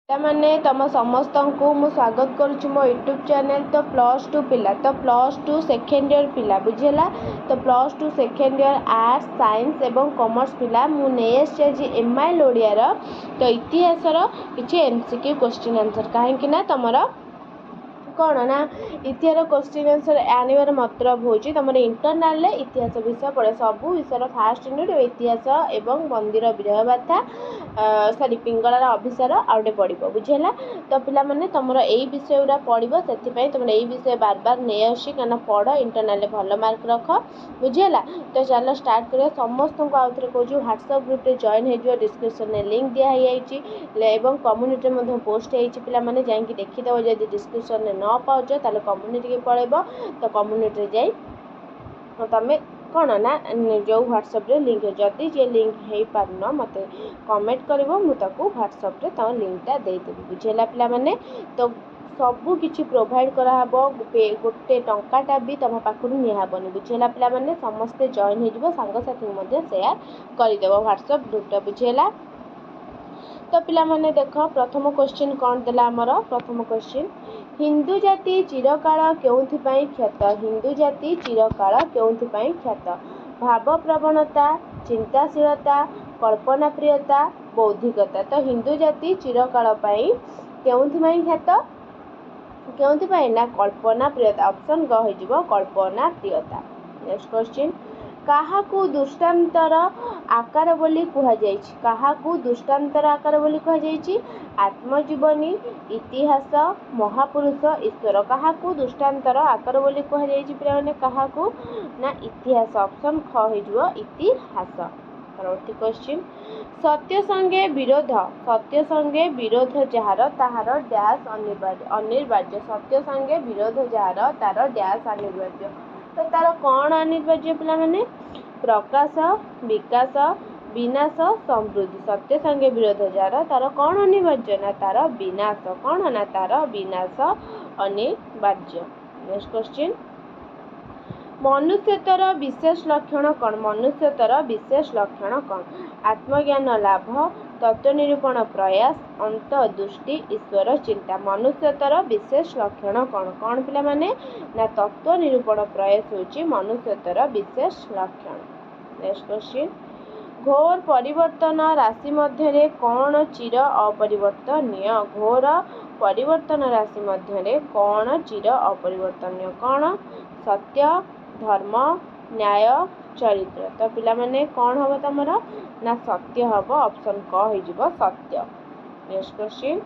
पिलामाने तुम समस्त को मु स्वागत करुच्ची मो यूट्यूब चैनल। तो +2 पिला तो +2 सेकेंड ईयर पिला बुझेगा। तो +2 सेकेंड ईयर आर्ट्स साइंस एवं कॉमर्स पिला मु नहीं एमआईएल ओडियार तो इतिहासर किसी एमसीक्यू क्वेश्चन आंसर कहीं तुम कौन ना इतिहास क्वेश्चन आंसर आनवर मतलब हूँ तुम इंटरनाल इतिहास विषय पढ़े सबू विषय फास्ट यूनिट इतिहास एवं मंदिर विरहगाथा सॉरी पिंगलार अभिसार आउटे पड़ो बुझेगा। तो पाने तुम यही विषय गुरा पढ़ो से तुम यही विषय बार बार नहीं आसी कहीं पढ़ इंटरनाल भल मार्क रख बुझेगा। तो चलो स्टार्ट कर समस्त को आउ थे कहूँ व्हाट्सएप ग्रुप रे जॉइन हो डिस्क्रिप्शन में लिंक दिखाई कम्युनिटी में पोस्ट होने जाकि देखीदेव जब डिस्क्रिप्शन में न पाच ताले कम्युनिटी के पलैब। तो कम्युनिटी जाई तुम कौन ना जो व्हाट्सएप रे लिंक जदि जे लिंक हो पारन मत कमेंट कर मुझे व्हाट्सएप रे तुम लिंकटा देदेवी बुझेगा पाने। तो सबू किसी प्रोवाइड कराब गोटे टंकाटा भी तुम पाखु निहबनी बुझेगा पाने समस्ते जॉइन हो सांगसाथी सेयार करदेव व्हाट्सएप ग्रुपटा बुझेगा। तो पिलामाने देख प्रथम क्वेश्चन कौन देला आमर प्रथम क्वेश्चन हिंदू जाति चिरकाल केउंथिपाई ख्यात हिंदू जाति चिरकाल केउंथिपाई ख्यात भाव प्रवणता चिंताशीलता कल्पना प्रियता बौद्धिकता। तो हिंदू जाति चिरकाल पाई केउंथिपाई ख्यात केउंथिपाई ना कल्पना प्रियता ऑप्शन ग हो कल्पना प्रियता। नेक्स्ट क्वेश्चन काहाकू दृष्टांतर आकार बोली कहुई काहाकू दृष्टांतर आकार बोली कहुई आत्मजीवनी इतिहास महापुरुष ईश्वर काहाकू दृष्टांतर आकार बोली कहुई पे काहाकू ना इतिहास ऑप्शन ख हो इतिहास। परवर्ती क्वेश्चन सत्य संगे विरोध जार ताहार डैश अनिवार्य सत्य संगे विरोध जार तार डैश अनिवार्य। तो तार कौन अनिवार्य पिलामाने प्रकाश विकास विनाश समृद्धि सत्य संगे विरोध जार तार कौन अनिवार्य ना तार विनाश कौन ना तार विनाश अनिवार्य। नेक्स्ट क्वेश्चन मनुष्यतर विशेष लक्षण कौन मनुष्यतर विशेष लक्षण कौन आत्मज्ञान लाभ तत्व निरूपण प्रयास अंतर्दृष्टि ईश्वर चिंता। मनुष्यतर विशेष लक्षण कौन कौन पिला माने ना तत्व निरूपण प्रयास होची मनुष्यतर विशेष लक्षण। नेक्स्ट क्वेश्चन घोर परिवर्तन राशि मध्य कौन चिर अपरिवर्तनीय घोर परिवर्तन राशि मध्य कौन चिर अपरिवर्तनीय कौन सत्य धर्म न्याय चरित्र। तो पिला माने कौन हम तुम ना सत्य हम ऑप्शन क हो सत्य। नेक्स्ट क्वेश्चन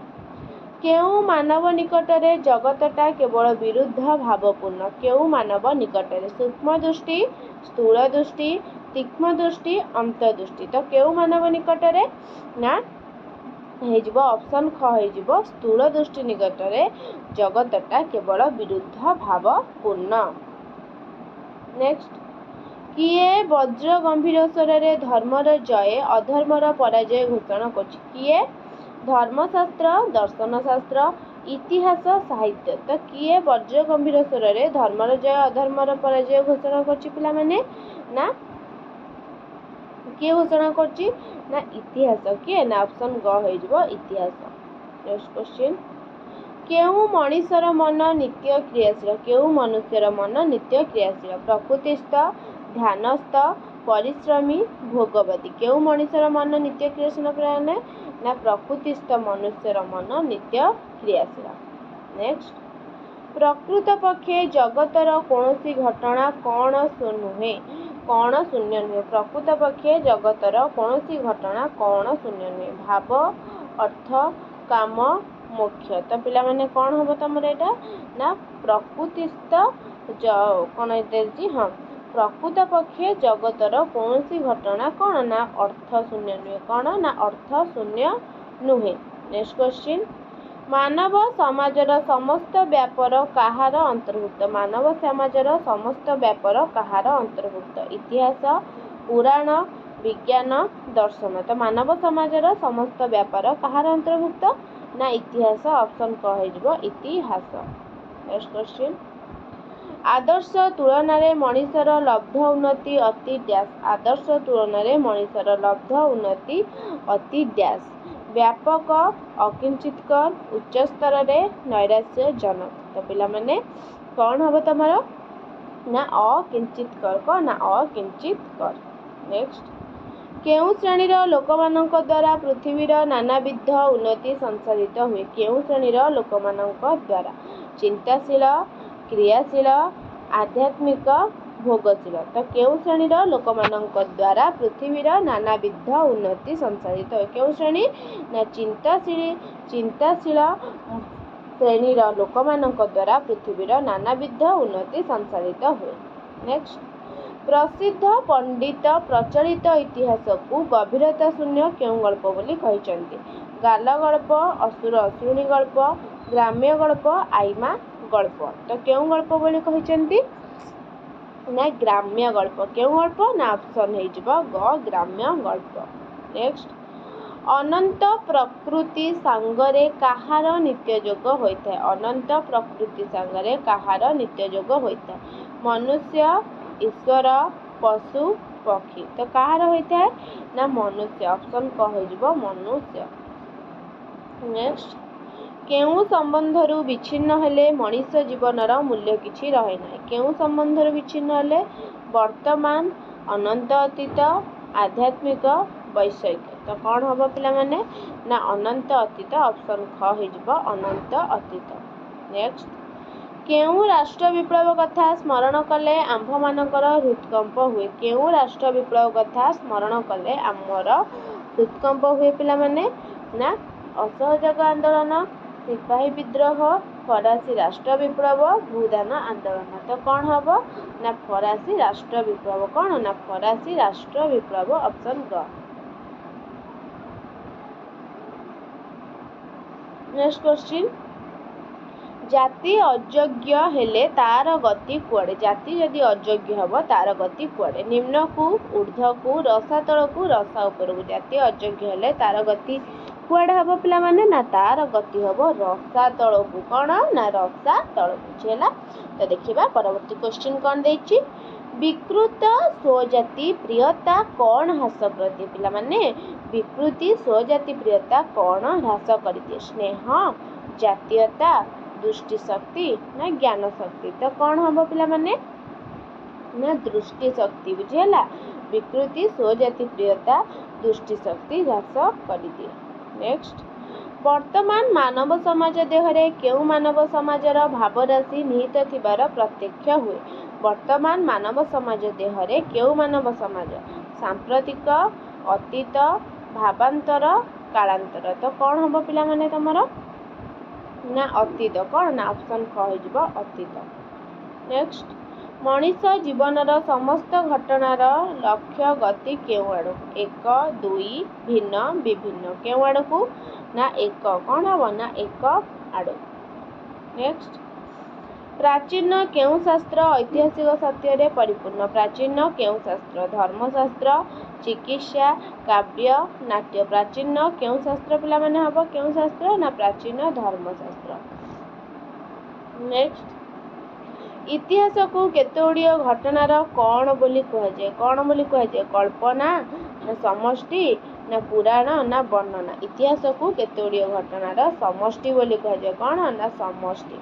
केउ मानव निकटरे जगतटा केवल विरुद्ध भावपूर्ण केउ मानव निकटरे सूक्ष्म दृष्टि स्थूल दृष्टि तीक्ष्ण दृष्टि अंतर्दृष्टि। तो केउ मानव निकटरे ना हो ऑप्शन ख हो स्थूल दृष्टि निकटरे जगतटा केवल विरुद्ध भावपूर्ण। नेक्स्ट किए वज्र गंभीर स्वर धर्मर जय अधर्मर पराजय घोषणा कर किए धर्मशास्त्र दर्शनशास्त्र इतिहास साहित्य। तो किए वज्र गंभीर स्वर धर्मर जय अधर्मर पराजय घोषणा कर ना किए घोषणा कर इतिहास किए ना ऑप्शन ग हो इतिहास। नेक्स्ट क्वेश्चन केउ मनुष्यर मन नित्य क्रियाशील केउ मनुष्यर मन नित्य क्रियाशील प्रकृतिस्थ ध्यानस्थ परिश्रमी भोगवती केउ मनुष्यर मन नित्य क्रियाशील प्राण ना प्रकृतिस्थ मनुष्यर मन नित्य क्रियाशील। नेक्स्ट प्रकृत पक्षे जगतर कौनसी घटना कौन नुहे कौन शून्य नुहे प्रकृत पक्षे जगतर कौनसी घटना कौन शून्य नुहे भाव अर्थ काम मोक्ष। तो पिला माने कौन हम तुम यहाँ ना प्रकृतिस्थ कौन हाँ प्रकृत पक्षे जगतर कौनसी घटना कौन ना अर्थ शून्य नुहे कौन ना अर्थ शून्य नुहे। नेक्स्ट क्वेश्चन मानव समाजर समस्त व्यापार कहार अंतर्भुक्त मानव समाजर समस्त व्यापार कहार अंतर्भुक्त इतिहास पुराण विज्ञान दर्शन। तो मानव समाजर समस्त व्यापार कहार अंतर्भुक्त ना इतिहास ऑप्शन क हो इतिहास। नेक्स्ट क्वेश्चन आदर्श तुलन मनीषर लब्ध उन्नति अति डैश आदर्श तुलन मनीषर लब्ध उन्नति अति डैश व्यापक अकिंचितकर उच्च स्तर रे नैराश्यजनक। तो पिलामाने कौन हम तुम ना अकिंचितकर कौन ना अकिंचितकर। नेक्स्ट केउं श्रेणीर लोकमानंक द्वारा पृथ्वीर नानाविध उन्नति संसाधित हुए। केउं श्रेणीर लोकमानंक द्वारा चिंताशील क्रियाशील आध्यात्मिक भोगशील। तो केउं श्रेणीर लोकमानंक द्वारा पृथ्वीर नानाविध उन्नति संसाधित हुए। केउं श्रेणी ना चिंताशील श्रेणीर लोकमानंक द्वारा पृथ्वीर नानाविध उन्नति संसाधित हुए। नेक्स्ट प्रसिद्ध पंडित प्रचलित इतिहास को गभीरता शून्य केउं गल्प बोली कहिसंती। गाल गल्प असुर असुरुणी गल्प ग्राम्य गल्प आईमा गल्प। तो केउं गल्प बोली कहिसंती ना ग्राम्य गल्प। केउं गल्प ना ऑप्शन हे जिवो ग ग्राम्य गल्प। नेक्स्ट अनंत प्रकृति सांगरे कहार नित्य जोग होइଥାଏ। अनंत प्रकृति सांगरे कहार नित्य जोग होइଥାଏ। मनुष्य ईश्वर पशु पक्षी। तो कहार होइଥାଏ ना मनुष्य। ऑप्शन क हो जिवो मनुष्य। नेक्स्ट केउं संबंधरु विच्छिन्न हेले मनुष्य जीवनर मूल्य किछि रहे नाही। केउं संबंधरु विच्छिन्न हेले वर्तमान अनंत अतीत आध्यात्मिक वैषयिक। तो कौन हम पिला माने ना अनंत अतीत। ऑप्शन ख हो जिवो अनंत अतीत। नेक्स्ट केउं राष्ट्र विप्लव कथा स्मरण कले आंभ मानकर हृदकंप हुए। केउं राष्ट्र विप्लव कथा स्मरण कले आमर हृदकंप हुए पिला माने ना असहयोग आंदोलन सिपाही विद्रोह फरासी राष्ट्र विप्लव भूदान आंदोलन। तो कौन हम ना फरासी राष्ट्र विप्लव। कौन ना फरासी राष्ट्र विप्लव। ऑप्शन ग। नेक्स्ट क्वेश्चन जाति अयोग्य हेले तार गति कुआडे। जाति यदि अयोग्य हब तार गति कुआडे। निम्न को ऊर्ध्व को रसातल को रसा ऊपर को। जाति अयोग्य हेले तार गति कुआडे हब पिला माने ना तार गति हब रसातल को। कौन ना रसातल को। बुझेला। तो देखिबा परवर्ती क्वेश्चन कौन देछि विकृत स्वजाति प्रियता कौन ह्रास करते। पिला माने विकृति स्वजाति प्रियता कौन ह्रास करते। स्नेह जातीयता दृष्टि शक्ति ना ज्ञान शक्ति। तो कौन हम पिला माने ना दृष्टि शक्ति। बुझेला। विकृति स्वजाति प्रियता दृष्टि शक्ति ह्रास कर दिए। नेक्स्ट वर्तमान मानव समाज देहरे केउं मानव समाजर भावराशि निहित थिबार प्रत्यक्ष हुए। वर्तमान मानव समाज देहरे केउं मानव समाज सांप्रतिक अतीत भावांतर कालांतर। तो कौन हम पिला माने तमरो ना अतीत। कौन ना ऑप्शन ख हो जिवो अतीत। नेक्स्ट मनीष जीवनर समस्त घटनार लक्ष्य गति केउं आड़। एक दुई भिन्न विभिन्न। केउं आड़ को ना एक। कौन हम ना एक आड़। नेक्स्ट प्राचीन केउं शास्त्र ऐतिहासिक सत्य रे परिपूर्ण। प्राचीन केउं शास्त्र धर्मशास्त्र चिकित्सा काव्य नाट्य। प्राचीन केउं शास्त्र पिला माने हबो केउं शास्त्र ना प्राचीन धर्मशास्त्र। नेक्स्ट इतिहास को केतोड़ियो घटनार कौन बोली कह जाए। कौन बोली कह जाए कल्पना ना समष्टि ना पुराण ना वर्णना। इतिहास को केतोड़ियो घटनार समष्टि बोली कह जाए। कौन ना समष्टि।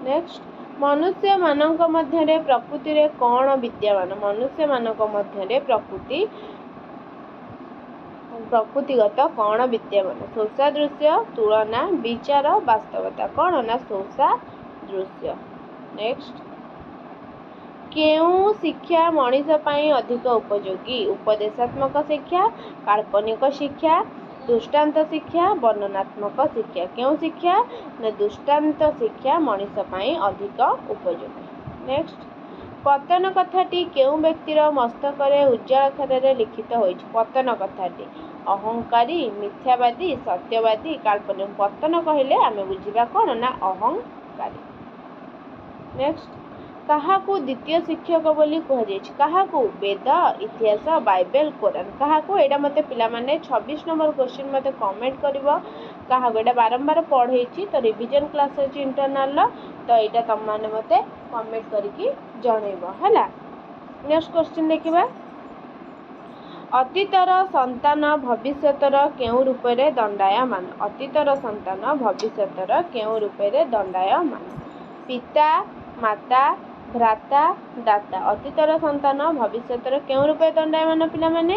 नेक्स्ट मनुष्य मानक मध्यरे प्रकृति रे कौन विद्यमान। मनुष्य मानक मध्यरे प्रकृतिगत कौन विद्यमान। सोषा दृश्य तुलना विचार वास्तवता। कौन ना सोषा दृश्य। नेक्स्ट केउं शिक्षा मनीष पाई अधिक उपयोगी। उपदेशात्मक शिक्षा काल्पनिक शिक्षा दृष्टांत शिक्षा वर्णनात्मक शिक्षा। केउं शिक्षा ना दृष्टांत शिक्षा मनीष पाई अधिक उपयोगी। नेक्स्ट पतन कथाटी केउं व्यक्तिर मस्तकरे उज्ज्वल अक्षरे लिखित होइछि। पतन कथाटी अहंकारी मिथ्यावादी सत्यवादी काल्पनिक। पतन कहले आमे बुझिबा कोन ना अहंकारी। नेक्स्ट काहाकू द्वितीय शिक्षक बोली कह जाय। काहाकू वेद इतिहास बाइबल कुरान। काहाकू एडा मते पिला माने 26 नंबर क्वेश्चन मते कमेंट करिवो। काहाकू एडा बारंबार पढ़ेछि तो रिवीजन क्लास अछि इंटरनल तो एडा तम माने मते कमेंट करिकि जणैबो हला। नेक्स्ट क्वेश्चन देखिबा ଅତୀତର ସନ୍ତାନ ଭବିଷ୍ୟତର କେଉଁ ରୂପରେ ଦଣ୍ଡାୟମାନ? ଅତୀତର ସନ୍ତାନ ଭବିଷ୍ୟତର କେଉଁ ରୂପରେ ଦଣ୍ଡାୟମାନ? ପିତା, ମାତା, ଭ୍ରାତା, ଦାତା। ଅତୀତର ସନ୍ତାନ ଭବିଷ୍ୟତର କେଉଁ ରୂପରେ ଦଣ୍ଡାୟମାନ ପିଲାମାନେ?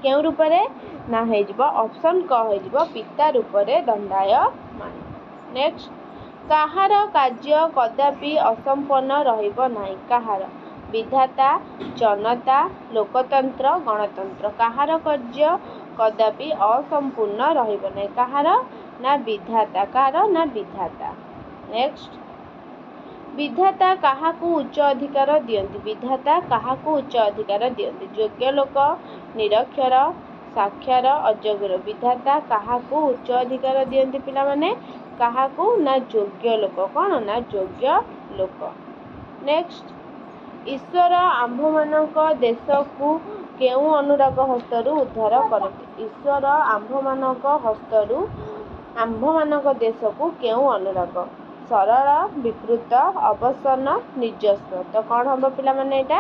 କେଉଁ ରୂପରେ? ନା ହେଇଯିବ ଅପସନ୍ କ ହେଇଯିବ ପିତା ରୂପରେ ଦଣ୍ଡାୟମାନ। ନେକ୍ସଟ, କାହାର କାର୍ଯ୍ୟ କଦାପି ଅସମ୍ପନ୍ନ ରହିବ ନାହିଁ? କାହାର? ବିଧାତା, ଜନତା, ଲୋକତନ୍ତ୍ର, ଗଣତନ୍ତ୍ର। କାହାର କାର୍ଯ୍ୟ କଦାପି ଅସମ୍ପୂର୍ଣ୍ଣ ରହିବ ନାହିଁ? କାହାର? ନା ବିଧାତା। କାହାର? ନା ବିଧାତା। ନେକ୍ସଟ, ବିଧାତା କାହାକୁ ଉଚ୍ଚ ଅଧିକାର ଦିଅନ୍ତି? ବିଧାତା କାହାକୁ ଉଚ୍ଚ ଅଧିକାର ଦିଅନ୍ତି? ଯୋଗ୍ୟ ଲୋକ, ନିରକ୍ଷର, ସାକ୍ଷର, ଅଯୋଗ୍ୟ। ବିଧାତା କାହାକୁ ଉଚ୍ଚ ଅଧିକାର ଦିଅନ୍ତି ପିଲାମାନେ? କାହାକୁ? ନା ଯୋଗ୍ୟ ଲୋକ। କ'ଣ? ନା ଯୋଗ୍ୟ ଲୋକ। ନେକ୍ସଟ, ଈଶ୍ୱର ଆମ୍ଭମାନଙ୍କ ଦେଶକୁ କେଉଁ ଅନୁରାଗ ହସ୍ତରୁ ଉଦ୍ଧାର କରନ୍ତି? ଈଶ୍ୱର ଆମ୍ଭମାନଙ୍କ ଦେଶକୁ କେଉଁ ଅନୁରାଗ? ସରଳ, ବିକୃତ, ଅବସନ୍ନ, ନିଜସ୍ୱ। ତ କ'ଣ ହବ ପିଲାମାନେ ଏଇଟା?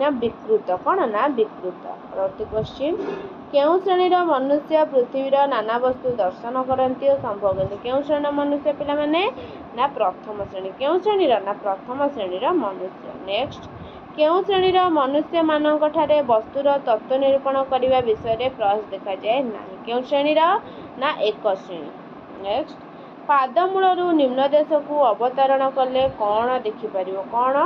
ନା ବିକୃତ। କ'ଣ? ନା ବିକୃତ। କ୍ୱେଶ୍ଚିନ୍, କେଉଁ ଶ୍ରେଣୀର ମନୁଷ୍ୟ ପୃଥିବୀର ନାନା ବସ୍ତୁ ଦର୍ଶନ କରନ୍ତି ଓ ସମ୍ଭୋଗ କରନ୍ତି? କେଉଁ ଶ୍ରେଣୀର ମନୁଷ୍ୟ ପିଲାମାନେ? ନା ପ୍ରଥମ ଶ୍ରେଣୀ। କେଉଁ ଶ୍ରେଣୀର? ନା ପ୍ରଥମ ଶ୍ରେଣୀର ମନୁଷ୍ୟ। ନେକ୍ସଟ, କେଉଁ ଶ୍ରେଣୀର ମନୁଷ୍ୟମାନଙ୍କଠାରେ ବସ୍ତୁର ତତ୍ତ୍ୱ ନିରୂପଣ କରିବା ବିଷୟରେ ପ୍ରୟାସ ଦେଖାଯାଏ ନାହିଁ? କେଉଁ ଶ୍ରେଣୀର? ନା ଏକ ଶ୍ରେଣୀ। ନେକ୍ସଟ, ପାଦମୂଳରୁ ନିମ୍ନ ଦେଶକୁ ଅବତରଣ କଲେ କ'ଣ ଦେଖିପାରିବ? କ'ଣ?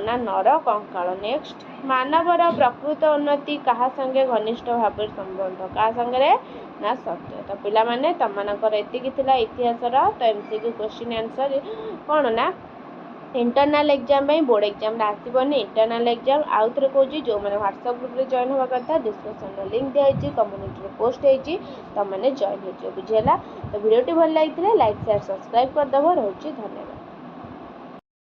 ନା ନର କଙ୍କାଳ। ନେକ୍ସଟ, ମାନବର ପ୍ରକୃତ ଉନ୍ନତି କାହା ସଙ୍ଗେ ଘନିଷ୍ଠ ଭାବରେ ସମ୍ବନ୍ଧ? କାହା ସାଙ୍ଗରେ? ନା ସତ୍ୟ। ତ ପିଲାମାନେ ତମମାନଙ୍କର ଏତିକି ଥିଲା ଇତିହାସର। ତ MCQ କ୍ୱେଶ୍ଚିନ୍ ଆନ୍ସର କ'ଣ? ନା ଇଣ୍ଟରନାଲ ଏକ୍ଜାମ ପାଇଁ ବୋର୍ଡ଼ ଏକ୍ଜାମରେ ଆସିବନି। ଇଣ୍ଟରନାଲ ଏକ୍ଜାମ ଆଉ ଥରେ କହୁଛି, ଯେଉଁମାନେ ହ୍ୱାଟ୍ସଆପ୍ ଗ୍ରୁପରେ ଜଏନ୍ ହେବା କଥା ଡିସ୍କ୍ରିପ୍ସନରେ ଲିଙ୍କ୍ ଦିଆହେଇଛି, କମ୍ୟୁନିଟିରେ ପୋଷ୍ଟ ହେଇଛି, ତୁମମାନେ ଜଏନ୍ ହେଇଯିବ। ବୁଝିହେଲା? ତ ଭିଡ଼ିଓଟି ଭଲ ଲାଗିଥିଲେ ଲାଇକ୍, ସେୟାର, ସବସ୍କ୍ରାଇବ୍ କରିଦେବ। ରହୁଛି, ଧନ୍ୟବାଦ।